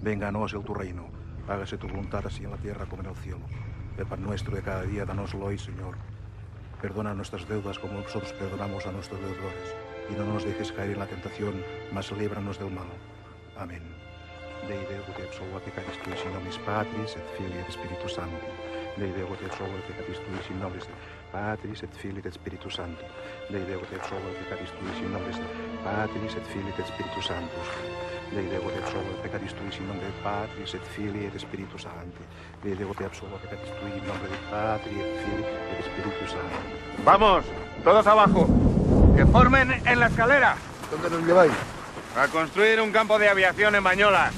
Venga a nos tu reino. Hágase tu voluntad así en la tierra como en el cielo. El pan nuestro de cada día, danoslo hoy, Señor. Perdona nuestras deudas como nosotros perdonamos a nuestros deudores. Y no nos dejes caer en la tentación, mas líbranos del mal. Amén. Dei Deo que te absolva peccatis tuis in nomine Patris et Filii et Spiritus Sancti. Dei Deo que te absolva peccatis tuis in nomine Patris et Filii et Spiritus Sancti. Dei Deo que te absolva peccatis tuis in nomine Patris et Filii et Spiritus Sanctus. Dei Deo que te absolva peccatis tuis in nomine Patris et Filii et Spiritus Sancti. Dei Deo que te absolva peccatis tuis in nomine Patris et Filii et Spiritus Sancti. Vamos, todos abajo. Que formen en la escalera. ¿Dónde nos lleváis? A construir un campo de aviación en Bañolas.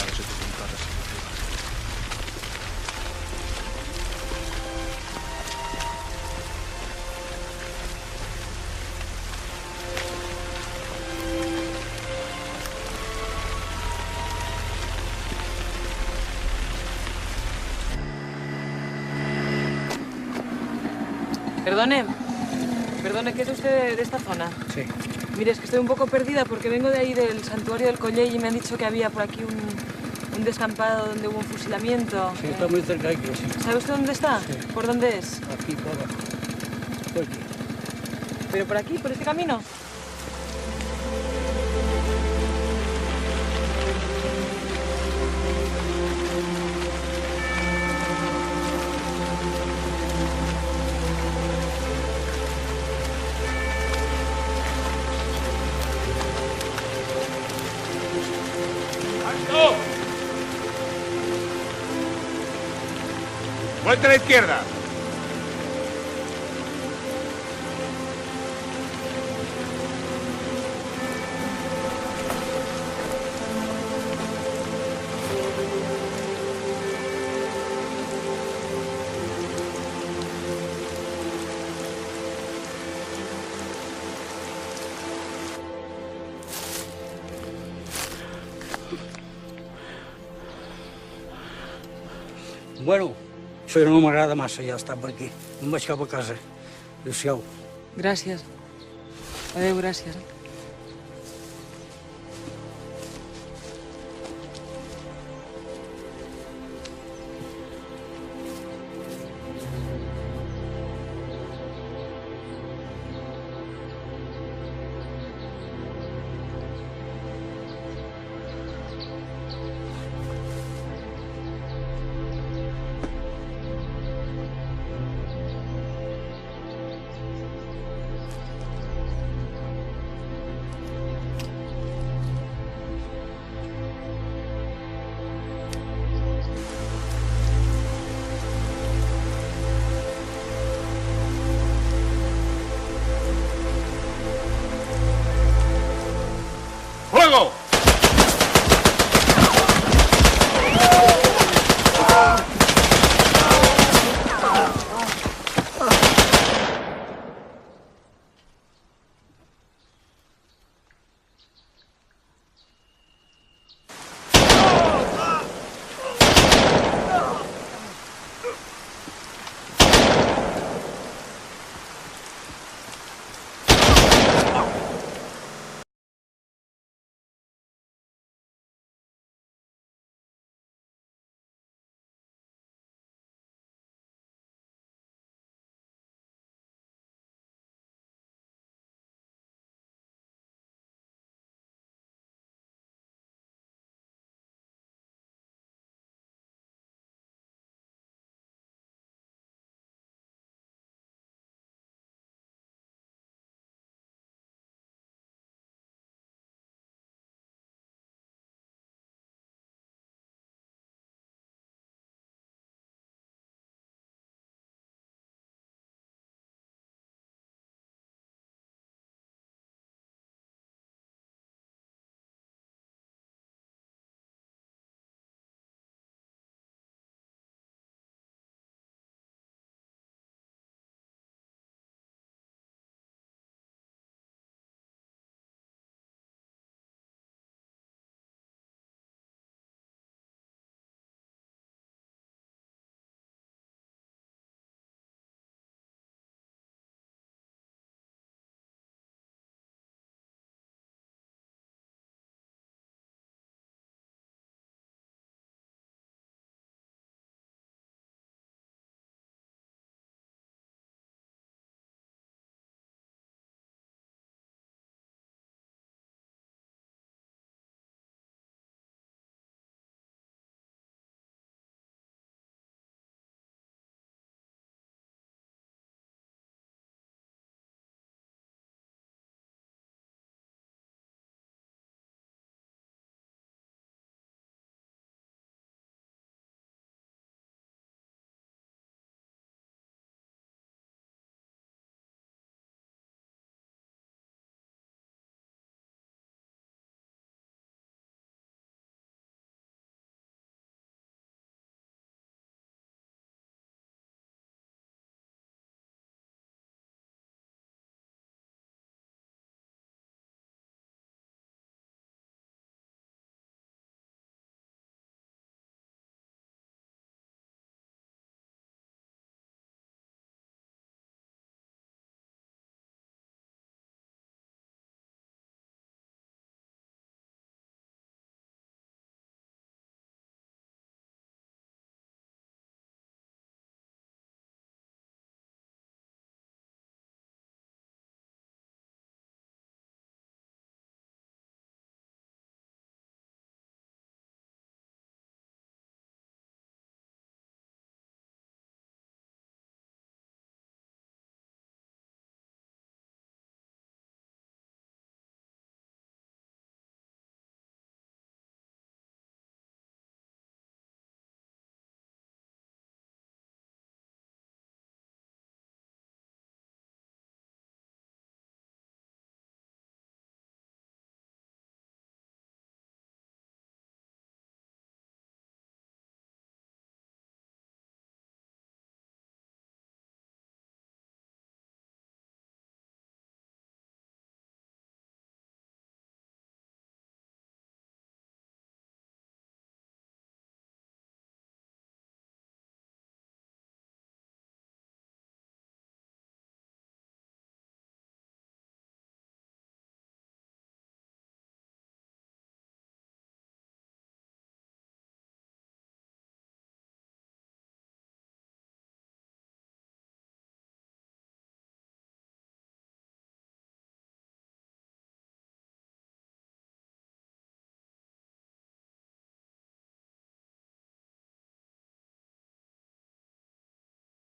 Hágase tu voluntad así en la tierra. Perdone, ¿qué es usted de esta zona? Sí. Mire, es que estoy un poco perdida porque vengo de ahí del santuario del Collell y me han dicho que había por aquí un descampado donde hubo un fusilamiento. Sí, está muy cerca de aquí, sí. ¿Sabe usted dónde está? Sí. ¿Por dónde es? Aquí, por abajo. Por aquí. ¿Pero por aquí, por este camino? ¡Alto! Vuelta a la izquierda. Bueno, això no m'agrada massa, ja estar per aquí. Em vaig cap a casa. Adéu-siau. Gràcies. Adéu, gràcies.